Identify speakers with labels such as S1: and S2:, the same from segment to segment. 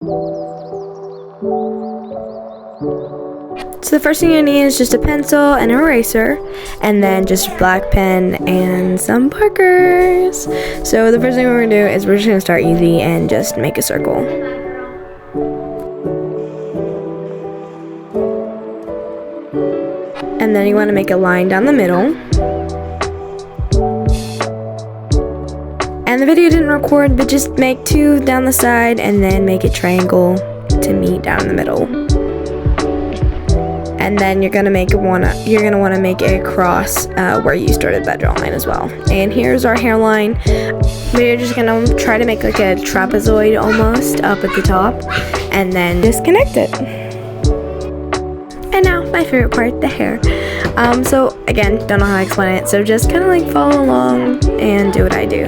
S1: So the first thing you need is just a pencil and an eraser, and then just a black pen and some markers. So the first thing we're gonna do is we're just gonna start easy and just make a circle. And then you want to make a line down the middle. And the video didn't record, but just make 2 down the side and then make a triangle to meet down the middle. And then you're gonna want to make a cross where you started that draw line as well. And here's our hairline. We're just gonna try to make like a trapezoid almost up at the top, and then just connect it. And now my favorite part, the hair. So again, don't know how to explain it, so just kind of like follow along and do what I do.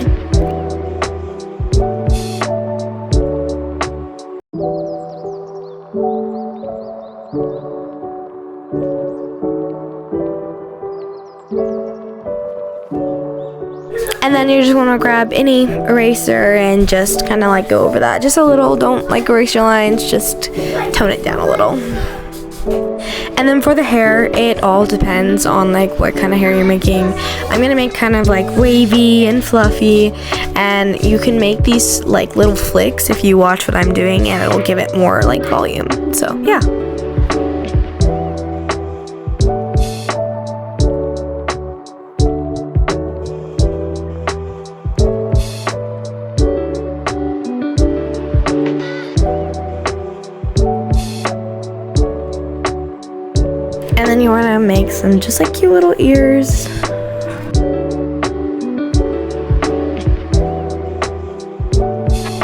S1: And then you just want to grab any eraser and just kind of like go over that just a little. Don't like erase your lines, just tone it down a little. And then for the hair, it all depends on like what kind of hair you're making. I'm gonna make kind of like wavy and fluffy, and you can make these like little flicks if you watch what I'm doing, and it'll give it more like volume. So yeah. And then you want to make some just like cute little ears.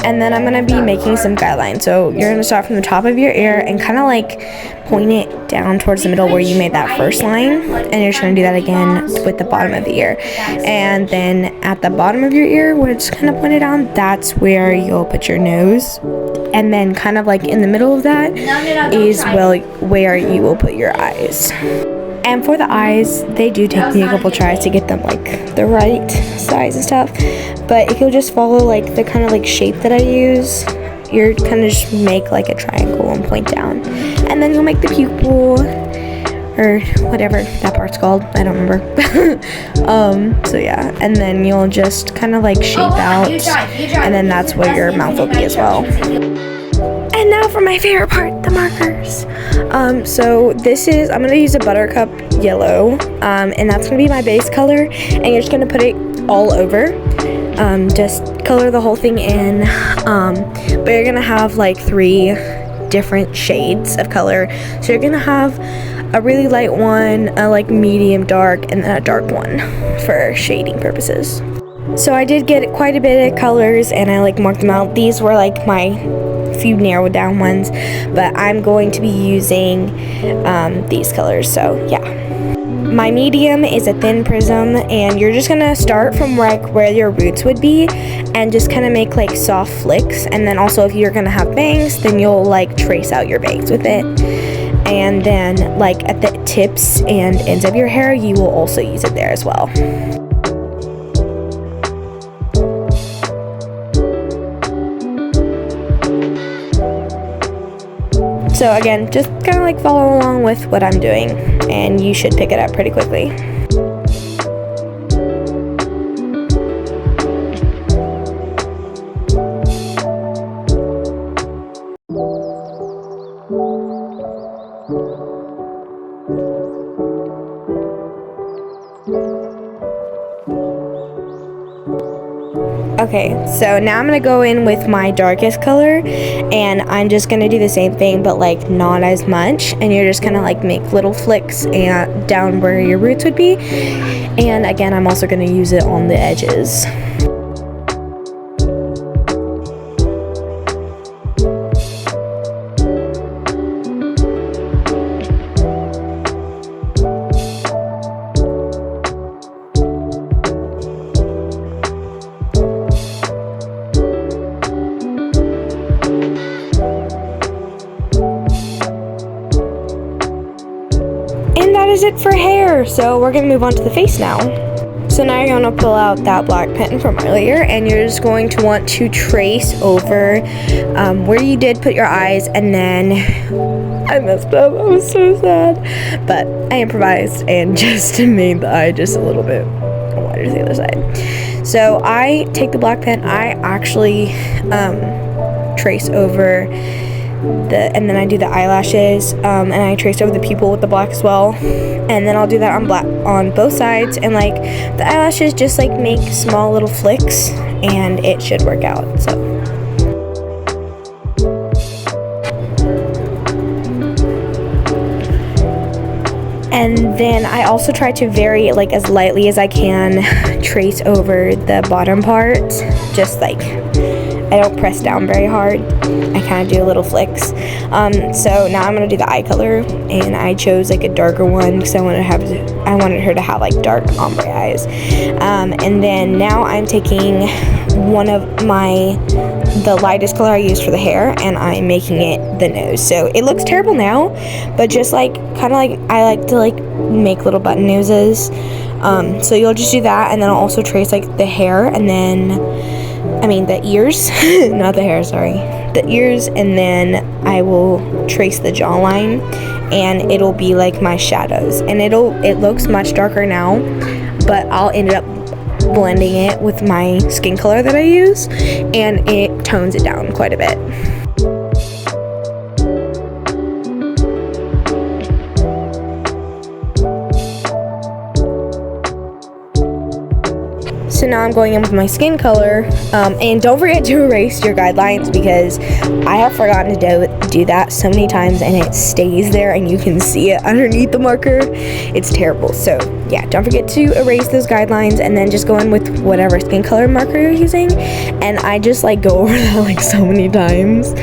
S1: And then I'm going to be making some guidelines. So you're going to start from the top of your ear and kind of like point it down towards the middle where you made that first line. And you're just going to do that again with the bottom of the ear. And then at the bottom of your ear, where it's kind of pointed down, that's where you'll put your nose. And then kind of like in the middle of that is where you will put your eyes. And for the eyes, they do take me a couple tries to get them like the right size and stuff. But if you'll just follow like the kind of like shape that I use, you're kind of just make like a triangle and point down. And then you'll make the pupil, or whatever that part's called, I don't remember. So yeah, and then you'll just kind of like shape out, and then that's where your mouth will be as well. And now for my favorite part, the markers. So I'm gonna use a buttercup yellow, and that's gonna be my base color, and you're just gonna put it all over. Just color the whole thing in, but you're gonna have like 3 different shades of color. So you're gonna have a really light one, a like medium dark, and then a dark one for shading purposes. So I did get quite a bit of colors, and I like marked them out. These were like my few narrowed down ones, but I'm going to be using these colors, so yeah. My medium is a thin prism, and you're just gonna start from where your roots would be and just kind of make like soft flicks. And then also if you're gonna have bangs, then you'll like trace out your bangs with it. And then like at the tips and ends of your hair, you will also use it there as well. So again, just kind of like follow along with what I'm doing, and you should pick it up pretty quickly. Okay, so now I'm gonna go in with my darkest color, and I'm just gonna do the same thing, but like not as much. And you're just gonna like make little flicks and down where your roots would be. And again, I'm also gonna use it on the edges. And that is it for hair. So we're gonna move on to the face now. So now you're going to pull out that black pen from earlier, and you're just going to want to trace over where you did put your eyes, and then I messed up. I was so sad, but I improvised and just made the eye just a little bit wider to the other side. So I take the black pen, I actually trace over and then I do the eyelashes, and I trace over the pupil with the black as well, and then I'll do that on both sides, and like the eyelashes just like make small little flicks, and it should work out. So and then I also try to very like as lightly as I can trace over the bottom part, just like I don't press down very hard. I kind of do little flicks. So now I'm gonna do the eye color, and I chose like a darker one because I wanted her to have like dark ombre eyes. And then now I'm taking one of the lightest color I used for the hair, and I'm making it the nose. So it looks terrible now, but just like kind of like I like to like make little button noses. So you'll just do that, and then I'll also trace like the hair, and then the ears, not the hair, sorry, the ears, and then I will trace the jawline, and it'll be like my shadows, and it looks much darker now, but I'll end up blending it with my skin color that I use, and it tones it down quite a bit. So now I'm going in with my skin color, and don't forget to erase your guidelines, because I have forgotten to do that so many times, and it stays there and you can see it underneath the marker. It's terrible. So yeah, don't forget to erase those guidelines, and then just go in with whatever skin color marker you're using, and I just like go over that like so many times,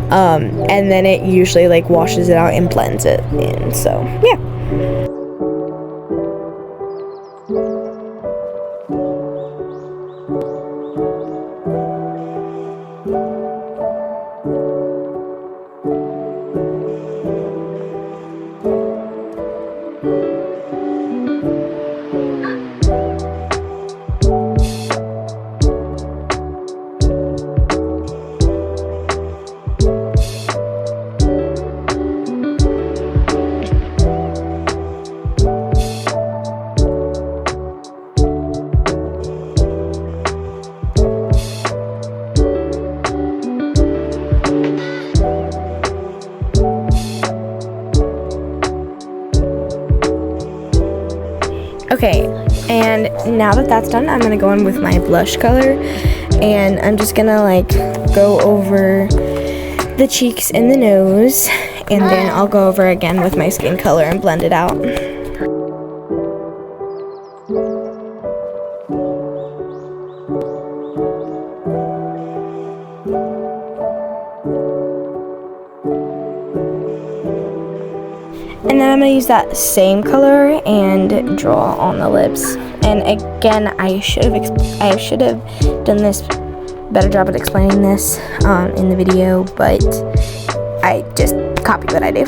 S1: and then it usually like washes it out and blends it in. So yeah. Okay, and now that that's done, I'm gonna go in with my blush color, and I'm just gonna like go over the cheeks and the nose, and then I'll go over again with my skin color and blend it out. And then I'm going to use that same color and draw on the lips. And again, I should have done this better job at explaining this in the video, but I just copy what I do.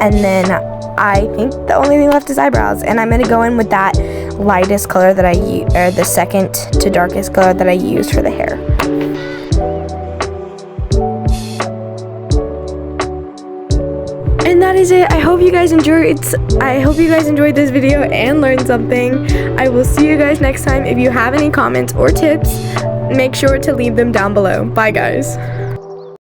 S1: And then I think the only thing left is eyebrows, and I'm going to go in with that lightest color that I use, or the second to darkest color that I used for the hair. And that is it. I hope you guys enjoyed this video and learned something. I will see you guys next time. If you have any comments or tips, make sure to leave them down below. Bye guys.